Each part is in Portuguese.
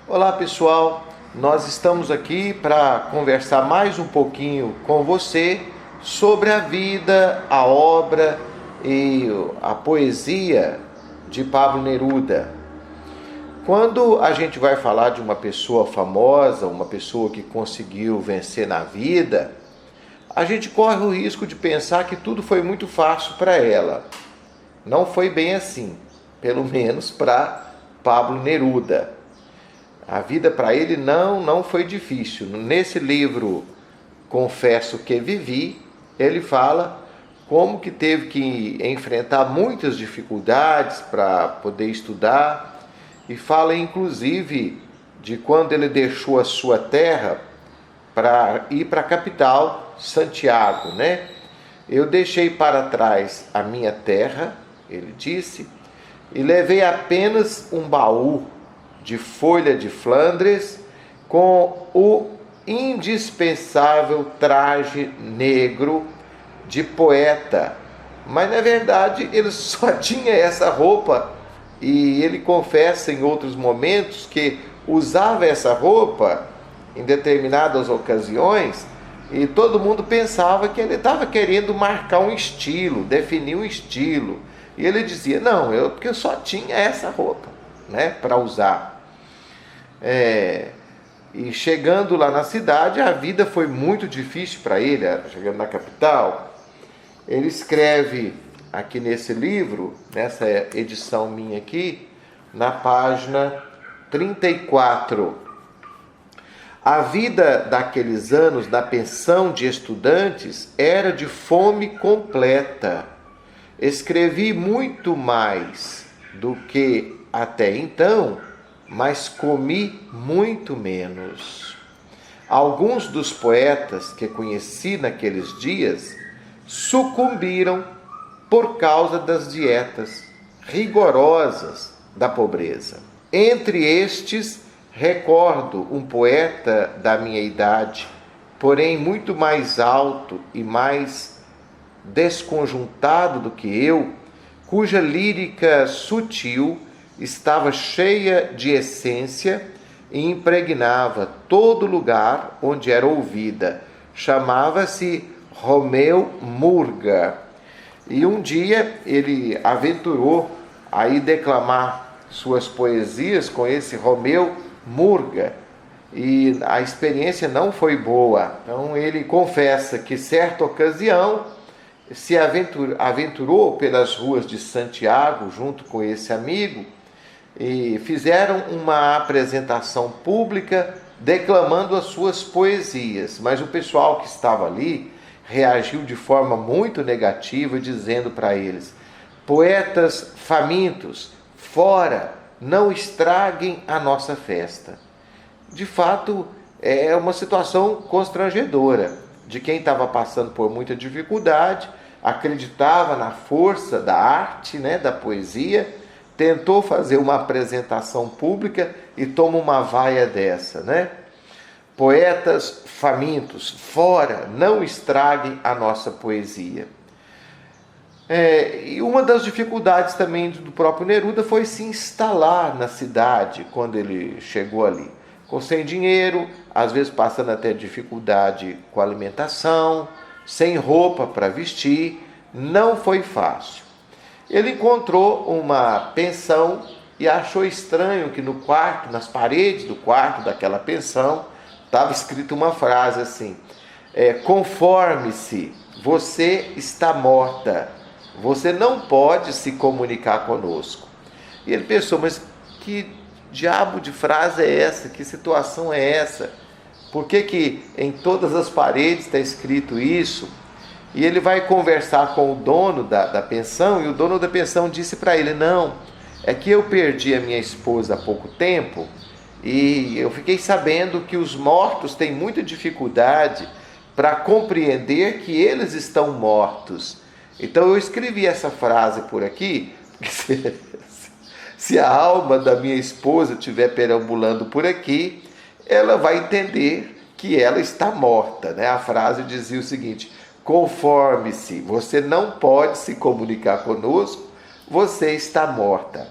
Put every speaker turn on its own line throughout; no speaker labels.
Olá pessoal, nós estamos aqui para conversar mais um pouquinho com você sobre a vida, a obra e a poesia de Pablo Neruda. Quando a gente vai falar de uma pessoa famosa, uma pessoa que conseguiu vencer na vida, a gente corre o risco de pensar que tudo foi muito fácil para ela. Não foi bem assim, pelo menos para Pablo Neruda. A vida para ele não foi difícil. Nesse livro, Confesso que Vivi, ele fala como que teve que enfrentar muitas dificuldades para poder estudar e fala inclusive de quando ele deixou a sua terra para ir para a capital, Santiago, né? Eu deixei para trás a minha terra, ele disse, e levei apenas um baú de folha de Flandres com o indispensável traje negro de poeta. Mas na verdade ele só tinha essa roupa e ele confessa em outros momentos que usava essa roupa em determinadas ocasiões e todo mundo pensava que ele estava querendo marcar um estilo, definir um estilo. E ele dizia, não, porque eu só tinha essa roupa, né, para usar. E chegando lá na cidade, a vida foi muito difícil para ele, chegando na capital. Ele escreve aqui nesse livro, nessa edição minha aqui, na página 34. A vida daqueles anos na pensão de estudantes era de fome completa. Escrevi muito mais do que até então, mas comi muito menos. Alguns dos poetas que conheci naqueles dias sucumbiram por causa das dietas rigorosas da pobreza. Entre estes, recordo um poeta da minha idade, porém muito mais alto e mais desconjuntado do que eu, cuja lírica sutil estava cheia de essência e impregnava todo lugar onde era ouvida. Chamava-se Romeu Murga. E um dia ele aventurou a ir declamar suas poesias com esse Romeu Murga. E a experiência não foi boa. Então ele confessa que certa ocasião se aventurou pelas ruas de Santiago junto com esse amigo e fizeram uma apresentação pública declamando as suas poesias, mas o pessoal que estava ali reagiu de forma muito negativa, dizendo para eles: poetas famintos, fora, não estraguem a nossa festa. De fato, é uma situação constrangedora de quem estava passando por muita dificuldade, acreditava na força da arte, né, da poesia, tentou fazer uma apresentação pública e toma uma vaia dessa, né? Poetas famintos, fora, não estraguem a nossa poesia. E uma das dificuldades também do próprio Neruda foi se instalar na cidade quando ele chegou ali. Sem dinheiro, às vezes passando até dificuldade com a alimentação, sem roupa para vestir, não foi fácil. Ele encontrou uma pensão e achou estranho que no quarto, nas paredes do quarto daquela pensão, estava escrito uma frase assim: conforme-se, você está morta, você não pode se comunicar conosco. E ele pensou, mas que diabo de frase é essa? Que situação é essa? Por que em todas as paredes está escrito isso? E ele vai conversar com o dono da pensão, e o dono da pensão disse para ele: não, é que eu perdi a minha esposa há pouco tempo, e eu fiquei sabendo que os mortos têm muita dificuldade para compreender que eles estão mortos. Então eu escrevi essa frase por aqui, porque se a alma da minha esposa estiver perambulando por aqui, ela vai entender que ela está morta, né? A frase dizia o seguinte: conforme-se, você não pode se comunicar conosco, você está morta.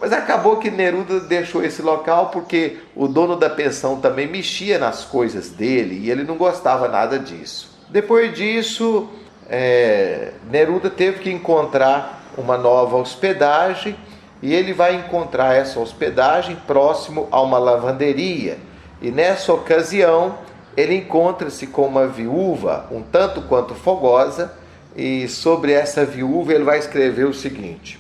Mas acabou que Neruda deixou esse local porque o dono da pensão também mexia nas coisas dele e ele não gostava nada disso. Depois disso, Neruda teve que encontrar uma nova hospedagem e ele vai encontrar essa hospedagem próximo a uma lavanderia. E nessa ocasião, ele encontra-se com uma viúva um tanto quanto fogosa, e sobre essa viúva ele vai escrever o seguinte: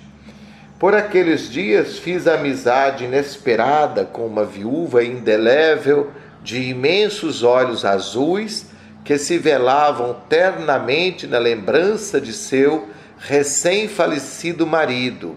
por aqueles dias fiz amizade inesperada com uma viúva indelével de imensos olhos azuis que se velavam ternamente na lembrança de seu recém-falecido marido.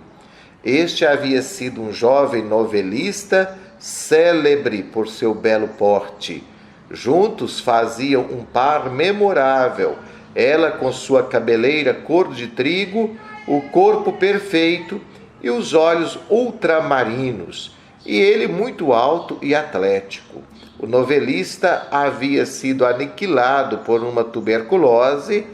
Este havia sido um jovem novelista, célebre por seu belo porte. Juntos faziam um par memorável, ela com sua cabeleira cor de trigo, o corpo perfeito e os olhos ultramarinos, e ele muito alto e atlético. O novelista havia sido aniquilado por uma tuberculose,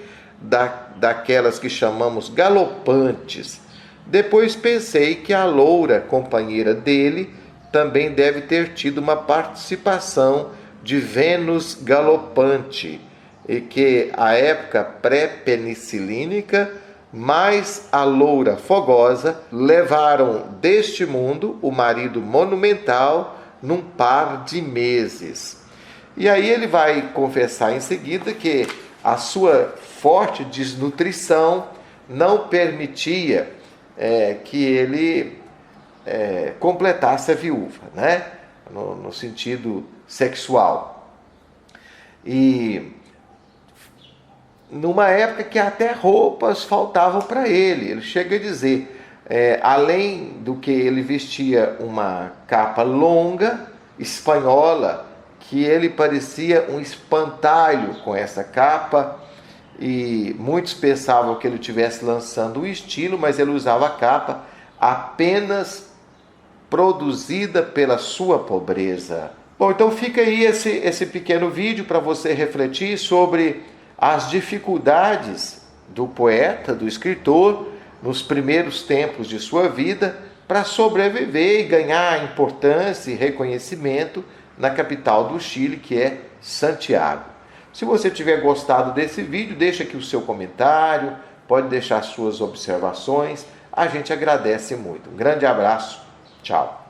daquelas que chamamos galopantes. Depois pensei que a loura companheira dele também deve ter tido uma participação de Vênus galopante, e que a época pré-penicilínica mais a loura fogosa levaram deste mundo o marido monumental num par de meses. E aí ele vai confessar em seguida que a sua forte desnutrição não permitia que ele completasse a viúva, né? No sentido sexual. E numa época que até roupas faltavam para ele. Ele chega a dizer, além do que ele vestia uma capa longa, espanhola, que ele parecia um espantalho com essa capa, e muitos pensavam que ele estivesse lançando um estilo, mas ele usava a capa apenas produzida pela sua pobreza. Bom, então fica aí esse pequeno vídeo para você refletir sobre as dificuldades do poeta, do escritor, nos primeiros tempos de sua vida, para sobreviver e ganhar importância e reconhecimento na capital do Chile, que é Santiago. Se você tiver gostado desse vídeo, deixa aqui o seu comentário, pode deixar suas observações, a gente agradece muito. Um grande abraço, tchau.